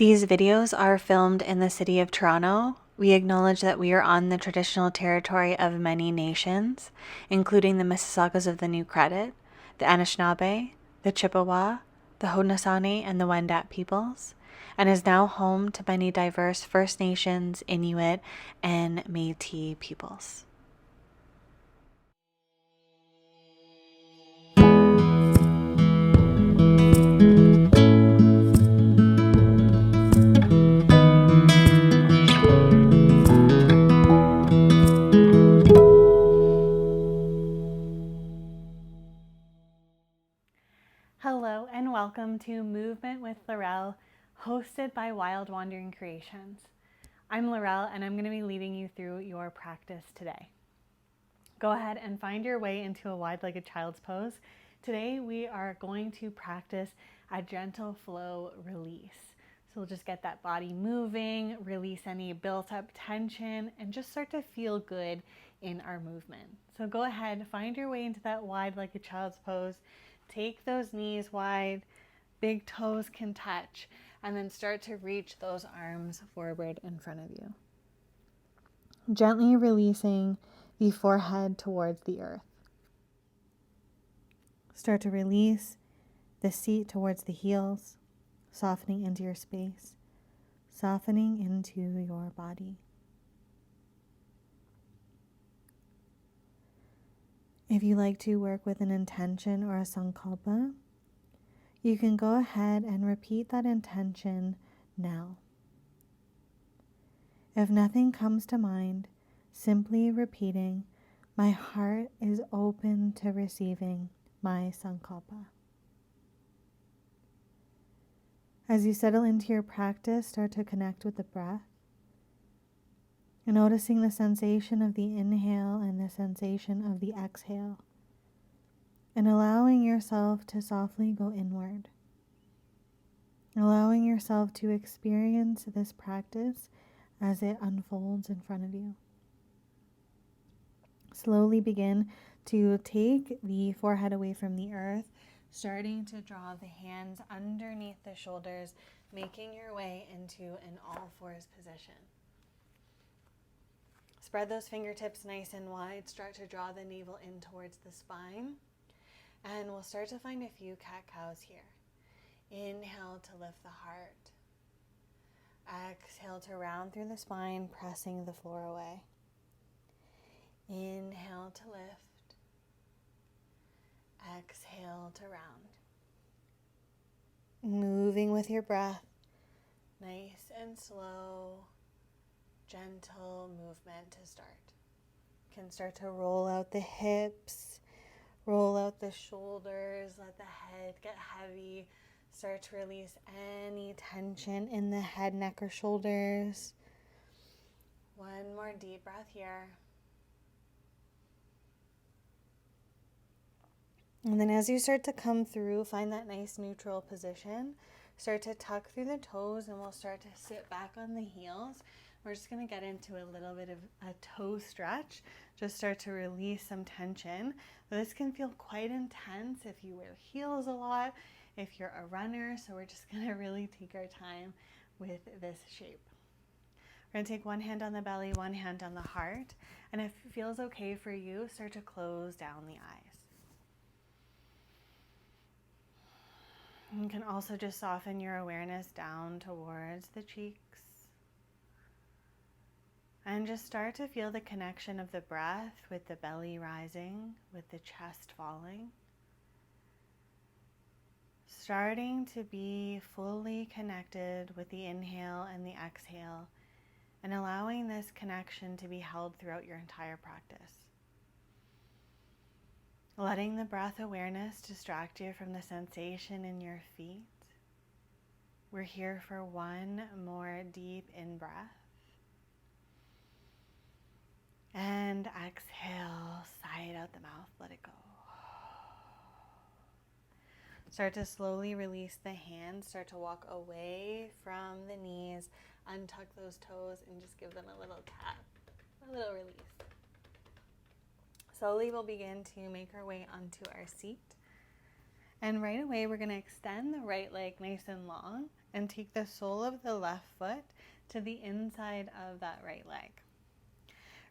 These videos are filmed in the city of Toronto. We acknowledge that we are on the traditional territory of many nations, including the Mississaugas of the New Credit, the Anishinaabe, the Chippewa, the Haudenosaunee, and the Wendat peoples, and is now home to many diverse First Nations, Inuit, and Métis peoples. Hello and welcome to Movement with Laurelle, hosted by Wild Wandering Creations. I'm Laurelle and I'm going to be leading you through your practice today. Go ahead and find your way into a wide-legged child's pose. Today we are going to practice a gentle flow release. So we'll just get that body moving, release any built-up tension, and just start to feel good in our movement. So go ahead, find your way into that wide-legged child's pose. Take those knees wide, big toes can touch, and then start to reach those arms forward in front of you. Gently releasing the forehead towards the earth. Start to release the seat towards the heels, softening into your space, softening into your body. If you like to work with an intention or a sankalpa, you can go ahead and repeat that intention now. If nothing comes to mind, simply repeating, "My heart is open to receiving my sankalpa." As you settle into your practice, start to connect with the breath, and noticing the sensation of the inhale and the sensation of the exhale, and allowing yourself to softly go inward, allowing yourself to experience this practice as it unfolds in front of you. Slowly begin to take the forehead away from the earth, starting to draw the hands underneath the shoulders, making your way into an all-fours position. Spread those fingertips nice and wide. Start to draw the navel in towards the spine. And we'll start to find a few cat-cows here. Inhale to lift the heart. Exhale to round through the spine, pressing the floor away. Inhale to lift. Exhale to round. Moving with your breath. Nice and slow. Gentle movement to start. You can start to roll out the hips, roll out the shoulders, let the head get heavy. Start to release any tension in the head, neck, or shoulders. One more deep breath here. And then as you start to come through, find that nice neutral position. Start to tuck through the toes and we'll start to sit back on the heels. We're just going to get into a little bit of a toe stretch. Just start to release some tension. This can feel quite intense if you wear heels a lot, if you're a runner. So we're just going to really take our time with this shape. We're going to take one hand on the belly, one hand on the heart. And if it feels okay for you, start to close down the eyes. You can also just soften your awareness down towards the cheeks. And just start to feel the connection of the breath with the belly rising, with the chest falling. Starting to be fully connected with the inhale and the exhale, and allowing this connection to be held throughout your entire practice. Letting the breath awareness distract you from the sensation in your feet. We're here for one more deep in-breath. And exhale, sigh it out the mouth, let it go. Start to slowly release the hands, start to walk away from the knees, untuck those toes, and just give them a little tap, a little release. Slowly we'll begin to make our way onto our seat. And right away we're going to extend the right leg nice and long, and take the sole of the left foot to the inside of that right leg.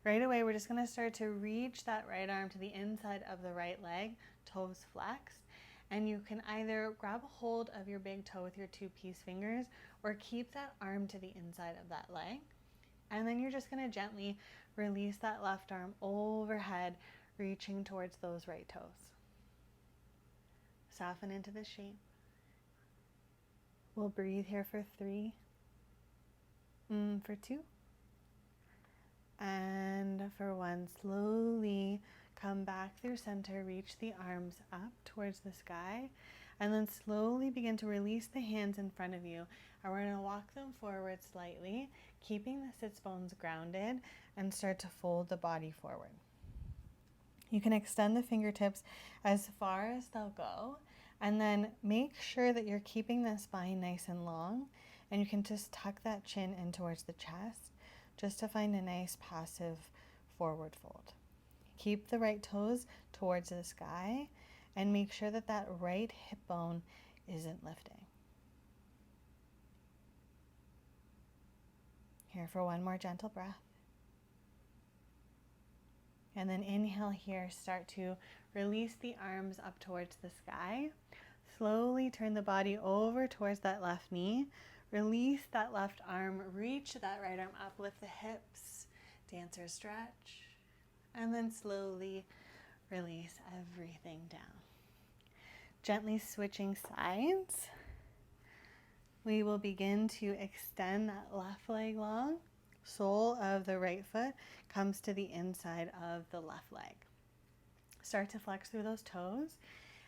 Right away, we're just going to start to reach that right arm to the inside of the right leg, toes flexed. And you can either grab a hold of your big toe with your 2 fingers or keep that arm to the inside of that leg. And then you're just going to gently release that left arm overhead, reaching towards those right toes. Soften into the shape. We'll breathe here for 3, for 2, and for 1. Slowly come back through center, reach the arms up towards the sky, and then slowly begin to release the hands in front of you. And we're going to walk them forward slightly, keeping the sits bones grounded, and start to fold the body forward. You can extend the fingertips as far as they'll go, and then make sure that you're keeping the spine nice and long, and you can just tuck that chin in towards the chest just to find a nice passive forward fold. Keep the right toes towards the sky and make sure that that right hip bone isn't lifting. Here for 1 more gentle breath. And then inhale here, start to release the arms up towards the sky. Slowly turn the body over towards that left knee. Release that left arm, reach that right arm up, lift the hips, dancer stretch. And then slowly release everything down. Gently switching sides. We will begin to extend that left leg long. Sole of the right foot comes to the inside of the left leg. Start to flex through those toes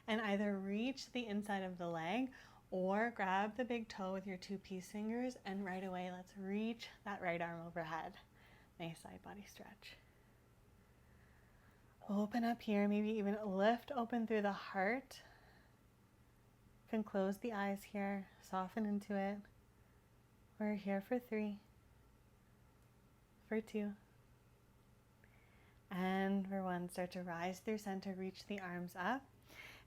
and either reach the inside of the leg or grab the big toe with your 2 fingers, and right away let's reach that right arm overhead. Nice side body stretch. Open up here, maybe even lift open through the heart. You can close the eyes here, soften into it. We're here for 3, for 2, and for 1. Start to rise through center, reach the arms up,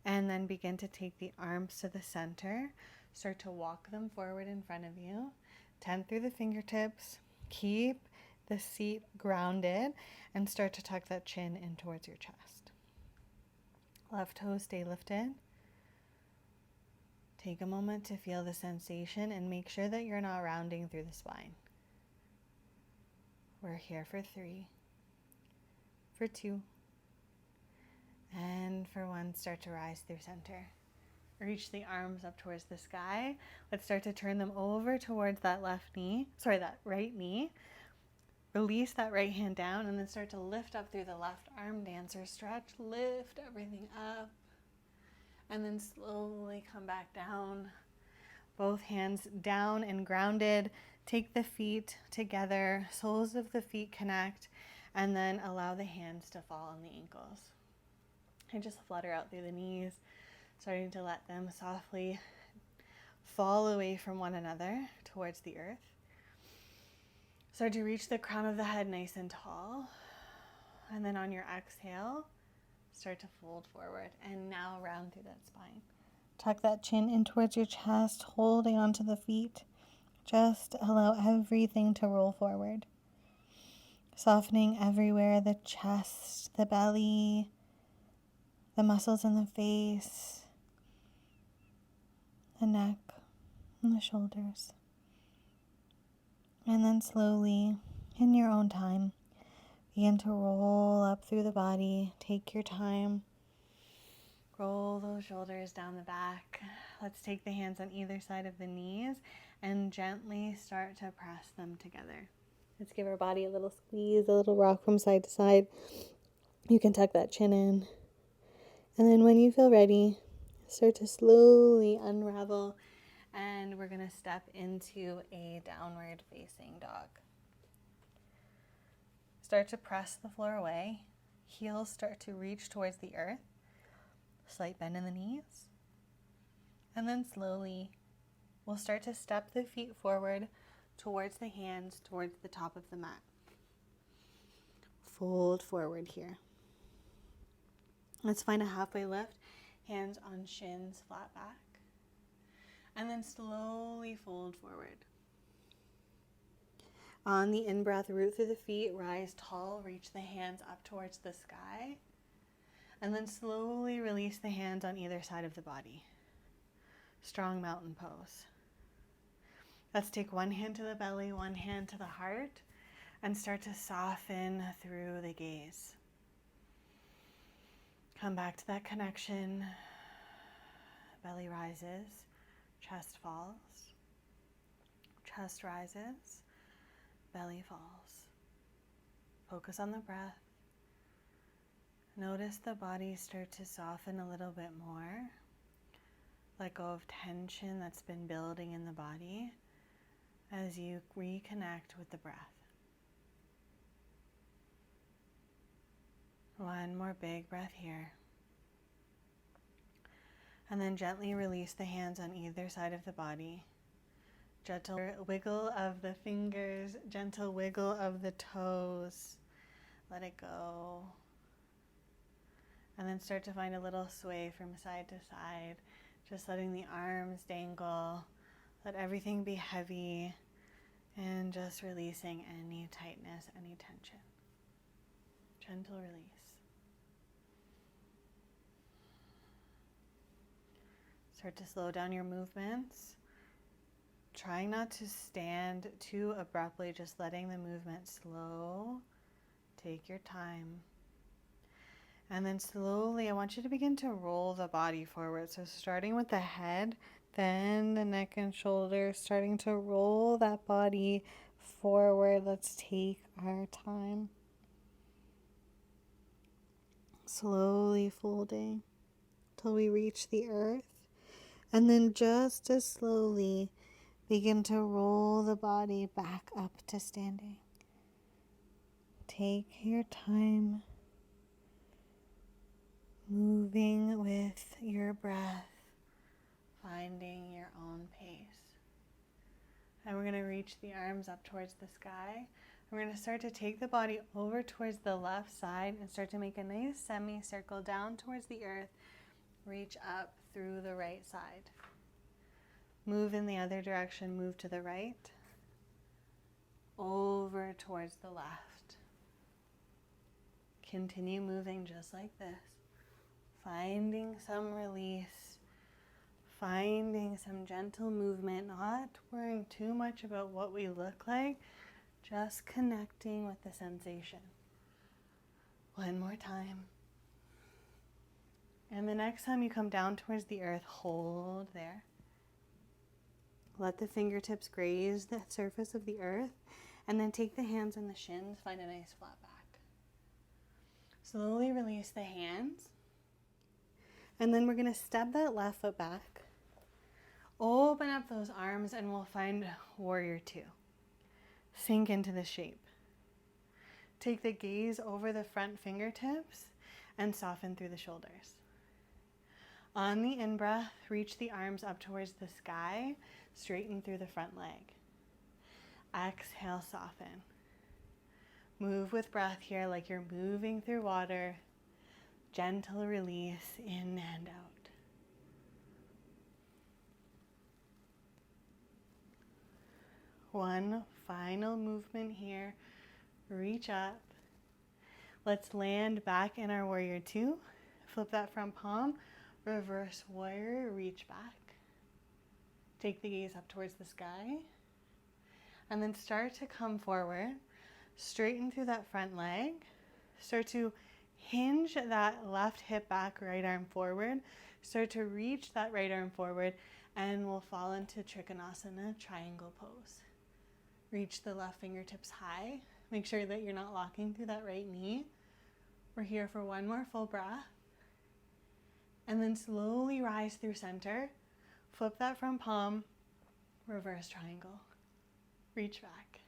and then begin to take the arms to the center. Start to walk them forward in front of you. Tent through the fingertips. Keep the seat grounded and start to tuck that chin in towards your chest. Left toes stay lifted. Take a moment to feel the sensation and make sure that you're not rounding through the spine. We're here for 3, for 2, and for 1. Start to rise through center. Reach the arms up towards the sky. Let's start to turn them over towards that that right knee. Release that right hand down and then start to lift up through the left arm, dancer stretch. Lift everything up and then slowly come back down. Both hands down and grounded. Take the feet together, soles of the feet connect, and then allow the hands to fall on the ankles. And just flutter out through the knees, starting to let them softly fall away from one another towards the earth. Start to reach the crown of the head nice and tall. And then on your exhale, start to fold forward and now round through that spine. Tuck that chin in towards your chest, holding onto the feet. Just allow everything to roll forward. Softening everywhere, the chest, the belly, the muscles in the face, the neck, and the shoulders. And then slowly, in your own time, begin to roll up through the body. Take your time. Roll those shoulders down the back. Let's take the hands on either side of the knees and gently start to press them together. Let's give our body a little squeeze, a little rock from side to side. You can tuck that chin in. And then when you feel ready, start to slowly unravel, and we're going to step into a downward facing dog. Start to press the floor away. Heels start to reach towards the earth. Slight bend in the knees. And then slowly, we'll start to step the feet forward towards the hands, towards the top of the mat. Fold forward here. Let's find a halfway lift. Hands on shins, flat back. And then slowly fold forward. On the in-breath, root through the feet, rise tall, reach the hands up towards the sky. And then slowly release the hands on either side of the body. Strong mountain pose. Let's take one hand to the belly, one hand to the heart, and start to soften through the gaze. Come back to that connection. Belly rises, chest falls. Chest rises, belly falls. Focus on the breath. Notice the body start to soften a little bit more. Let go of tension that's been building in the body as you reconnect with the breath. One more big breath here. And then gently release the hands on either side of the body. Gentle wiggle of the fingers, gentle wiggle of the toes. Let it go. And then start to find a little sway from side to side, just letting the arms dangle. Let everything be heavy and just releasing any tightness, any tension. Gentle release. Start to slow down your movements. Trying not to stand too abruptly, just letting the movement slow. Take your time. And then slowly, I want you to begin to roll the body forward. So starting with the head, then the neck and shoulders, starting to roll that body forward. Let's take our time. Slowly folding till we reach the earth. And then just as slowly, begin to roll the body back up to standing. Take your time, moving with your breath, finding your own pace. And we're going to reach the arms up towards the sky. We're going to start to take the body over towards the left side and start to make a nice semicircle down towards the earth. Reach up through the right side. Move in the other direction, move to the right, over towards the left. Continue moving just like this, finding some release, finding some gentle movement, not worrying too much about what we look like, just connecting with the sensation. One more time. And the next time you come down towards the earth, hold there. Let the fingertips graze the surface of the earth, and then take the hands on the shins, find a nice flat back. Slowly release the hands, and then we're going to step that left foot back. Open up those arms, and we'll find warrior two. Sink into the shape. Take the gaze over the front fingertips and soften through the shoulders. On the in-breath, reach the arms up towards the sky, straighten through the front leg. Exhale, soften. Move with breath here like you're moving through water. Gentle release in and out. One final movement here. Reach up. Let's land back in our warrior two. Flip that front palm. Reverse warrior, reach back. Take the gaze up towards the sky. And then start to come forward. Straighten through that front leg. Start to hinge that left hip back, right arm forward. Start to reach that right arm forward, and we'll fall into Trikonasana, triangle pose. Reach the left fingertips high. Make sure that you're not locking through that right knee. We're here for one more full breath. And then slowly rise through center. Flip that front palm, reverse triangle. Reach back.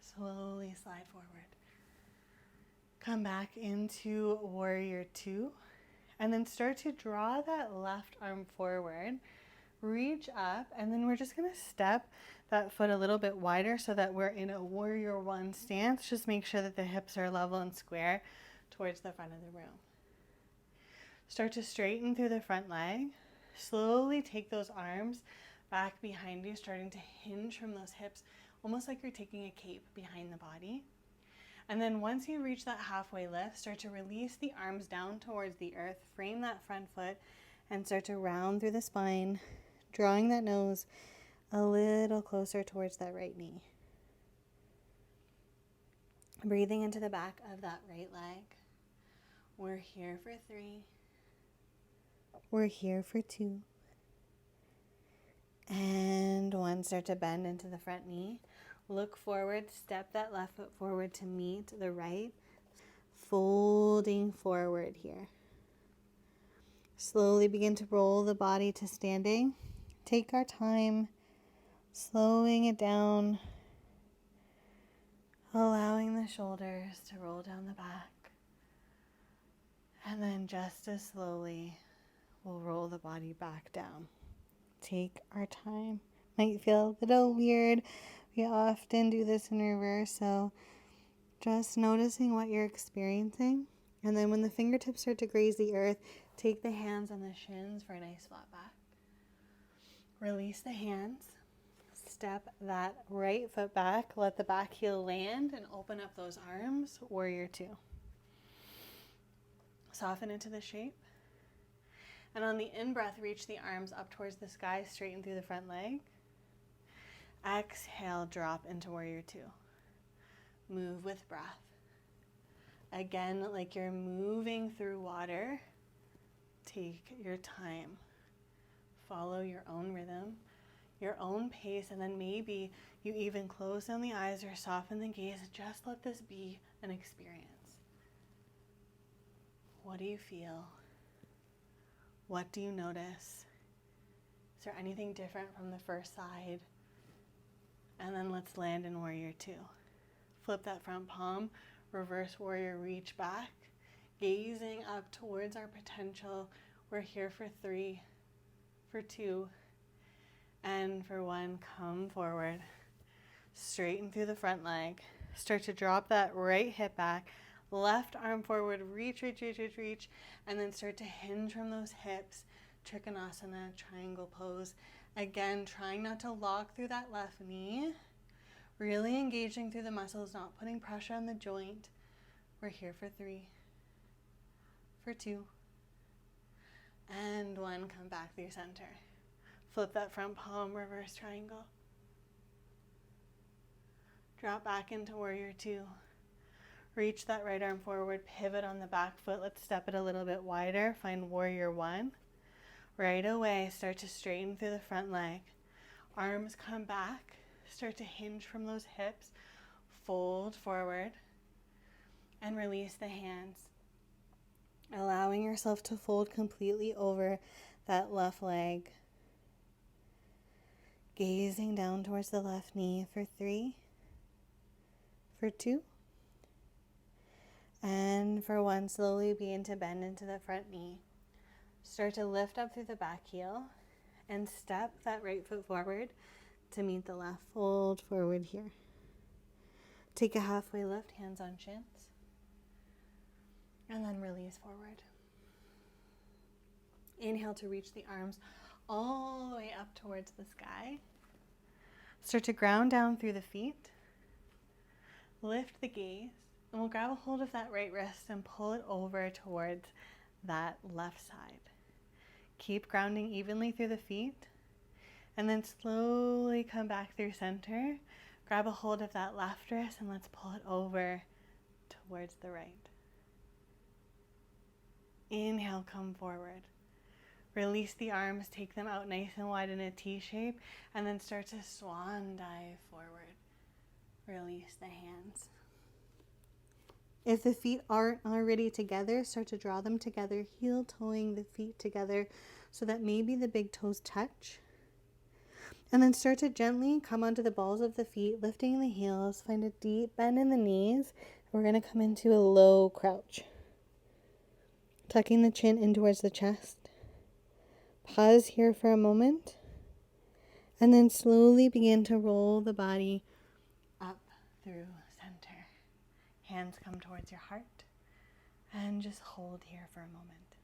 Slowly slide forward. Come back into warrior two. And then start to draw that left arm forward. Reach up, and then we're just going to step that foot a little bit wider so that we're in a warrior one stance. Just make sure that the hips are level and square towards the front of the room. Start to straighten through the front leg. Slowly take those arms back behind you, starting to hinge from those hips, almost like you're taking a cape behind the body. And then once you reach that halfway lift, start to release the arms down towards the earth, frame that front foot, and start to round through the spine, drawing that nose a little closer towards that right knee. Breathing into the back of that right leg. We're here for 3. We're here for 2. And 1, start to bend into the front knee. Look forward, step that left foot forward to meet the right. Folding forward here. Slowly begin to roll the body to standing. Take our time, slowing it down, allowing the shoulders to roll down the back. And then just as slowly, we'll roll the body back down. Take our time. Might feel a little weird. We often do this in reverse, so just noticing what you're experiencing. And then when the fingertips start to graze the earth, take the hands on the shins for a nice flat back. Release the hands. Step that right foot back. Let the back heel land and open up those arms. Warrior 2. Soften into the shape. And on the in-breath, reach the arms up towards the sky, straighten through the front leg. Exhale, drop into Warrior 2. Move with breath. Again, like you're moving through water, take your time. Follow your own rhythm, your own pace, and then maybe you even close down the eyes or soften the gaze. Just let this be an experience. What do you feel? What do you notice? Is there anything different from the first side? And then let's land in Warrior 2. Flip that front palm, reverse warrior, reach back, gazing up towards our potential. We're here for 3, for 2, and for 1. Come forward, straighten through the front leg. Start to drop that right hip back, left arm forward, reach, and then start to hinge from those hips. Trikonasana, triangle pose. Again, trying not to lock through that left knee. Really engaging through the muscles, not putting pressure on the joint. We're here for 3, for 2, and 1. Come back through center. Flip that front palm, reverse triangle. Drop back into Warrior 2. Reach that right arm forward, pivot on the back foot. Let's step it a little bit wider. Find Warrior 1. Right away, start to straighten through the front leg. Arms come back. Start to hinge from those hips. Fold forward and release the hands. Allowing yourself to fold completely over that left leg. Gazing down towards the left knee for 3, for 2, and for 1. Slowly begin to bend into the front knee. Start to lift up through the back heel and step that right foot forward to meet the left. Fold forward here. Take a halfway lift, hands on shins, and then release forward. Inhale to reach the arms all the way up towards the sky. Start to ground down through the feet. Lift the gaze, and we'll grab a hold of that right wrist and pull it over towards that left side. Keep grounding evenly through the feet, and then slowly come back through center. Grab a hold of that left wrist, and let's pull it over towards the right. Inhale, come forward. Release the arms, take them out nice and wide in a T shape, and then start to swan dive forward. Release the hands. If the feet aren't already together, start to draw them together, heel toeing the feet together so that maybe the big toes touch. And then start to gently come onto the balls of the feet, lifting the heels. Find a deep bend in the knees. We're going to come into a low crouch. Tucking the chin in towards the chest. Pause here for a moment. And then slowly begin to roll the body up through center. Hands come towards your heart. And just hold here for a moment.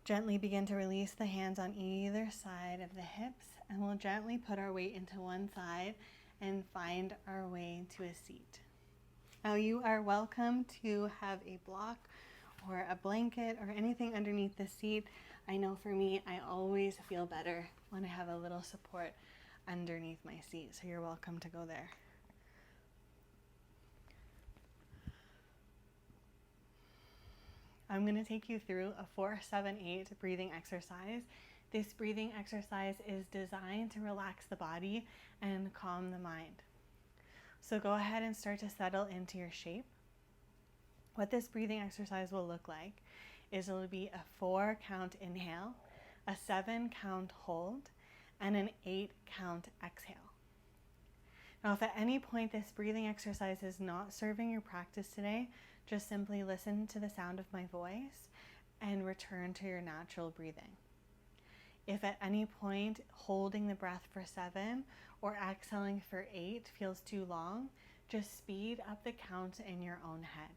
Gently begin to release the hands on either side of the hips, and we'll gently put our weight into one side and find our way to a seat. Now you are welcome to have a block or a blanket or anything underneath the seat. I know for me, I always feel better when I have a little support underneath my seat, so you're welcome to go there. I'm going to take you through a 4-7-8 breathing exercise. This breathing exercise is designed to relax the body and calm the mind. So go ahead and start to settle into your shape. What this breathing exercise will look like is it'll be a 4-count inhale, a 7-count hold, and an 8-count exhale. Now, if at any point this breathing exercise is not serving your practice today, just simply listen to the sound of my voice and return to your natural breathing. If at any point holding the breath for 7 or exhaling for 8 feels too long, just speed up the count in your own head.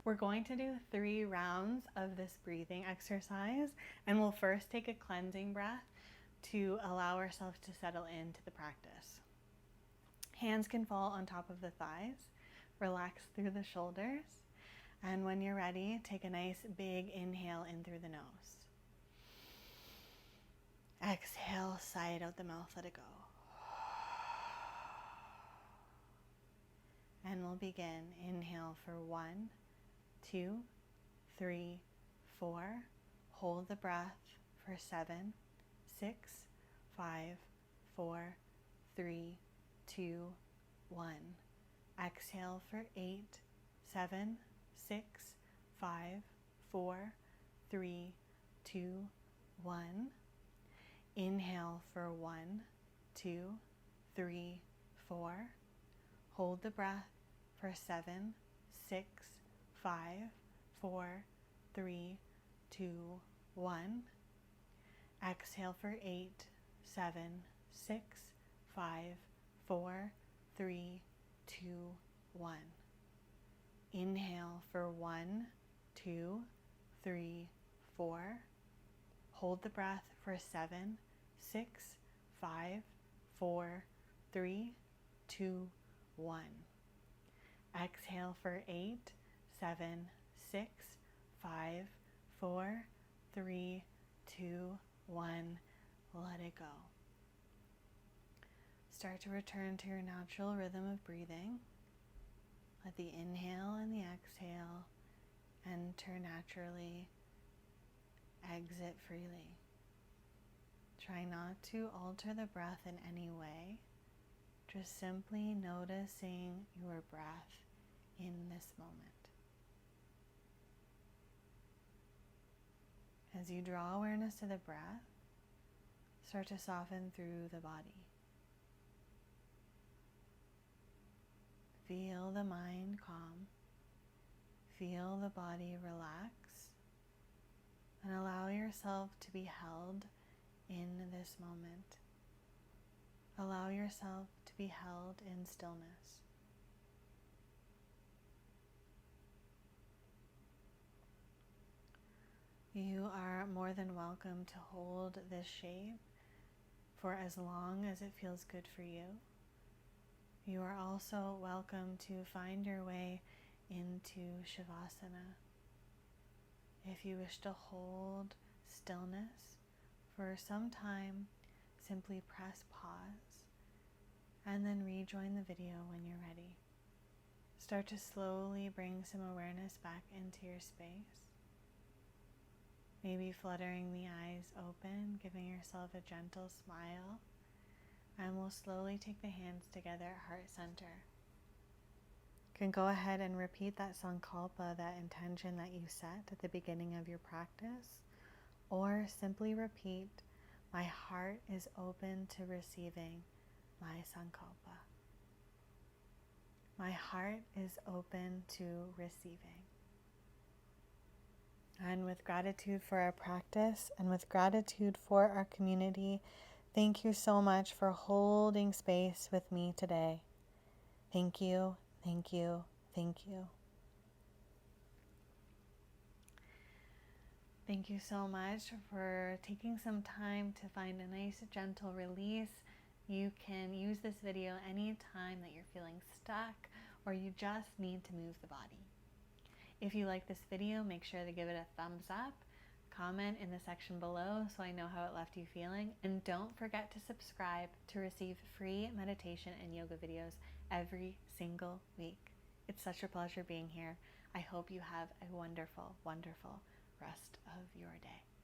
We're going to do 3 rounds of this breathing exercise, and we'll first take a cleansing breath to allow ourselves to settle into the practice. Hands can fall on top of the thighs. Relax through the shoulders, and when you're ready, take a nice big inhale in through the nose. Exhale, sigh it out the mouth, let it go. And we'll begin. Inhale for 1, 2, 3, 4. Hold the breath for 7, 6, 5, 4, 3, 2, 1. Exhale for 8, 7, 6, 5, 4, 3, 2, 1. Inhale for 1, 2, 3, 4. Hold the breath for 7, 6, 5, 4, 3, 2, 1. Exhale for 8, 7, 6, 5, 4, 3, 2, 1. Inhale for 1, 2, 3, 4. Hold the breath for 7, 6, 5, 4, 3, 2, 1. Exhale for 8, 7, 6, 5, 4, 3, 2, 1. Let it go. Start to return to your natural rhythm of breathing. Let the inhale and the exhale enter naturally, exit freely. Try not to alter the breath in any way. Just simply noticing your breath in this moment. As you draw awareness to the breath, start to soften through the body. Feel the mind calm. Feel the body relax. And allow yourself to be held in this moment. Allow yourself to be held in stillness. You are more than welcome to hold this shape for as long as it feels good for you. You are also welcome to find your way into Shavasana. If you wish to hold stillness for some time, simply press pause and then rejoin the video when you're ready. Start to slowly bring some awareness back into your space. Maybe fluttering the eyes open, giving yourself a gentle smile. And we'll slowly take the hands together at heart center. You can go ahead and repeat that sankalpa, that intention that you set at the beginning of your practice, or simply repeat, my heart is open to receiving my sankalpa. My heart is open to receiving. And with gratitude for our practice and with gratitude for our community, thank you so much for holding space with me today. Thank you, thank you, thank you. Thank you so much for taking some time to find a nice gentle release. You can use this video anytime that you're feeling stuck or you just need to move the body. If you like this video, make sure to give it a thumbs up, comment in the section below so I know how it left you feeling, and don't forget to subscribe to receive free meditation and yoga videos every single week. It's such a pleasure being here. I hope you have a wonderful, wonderful rest of your day.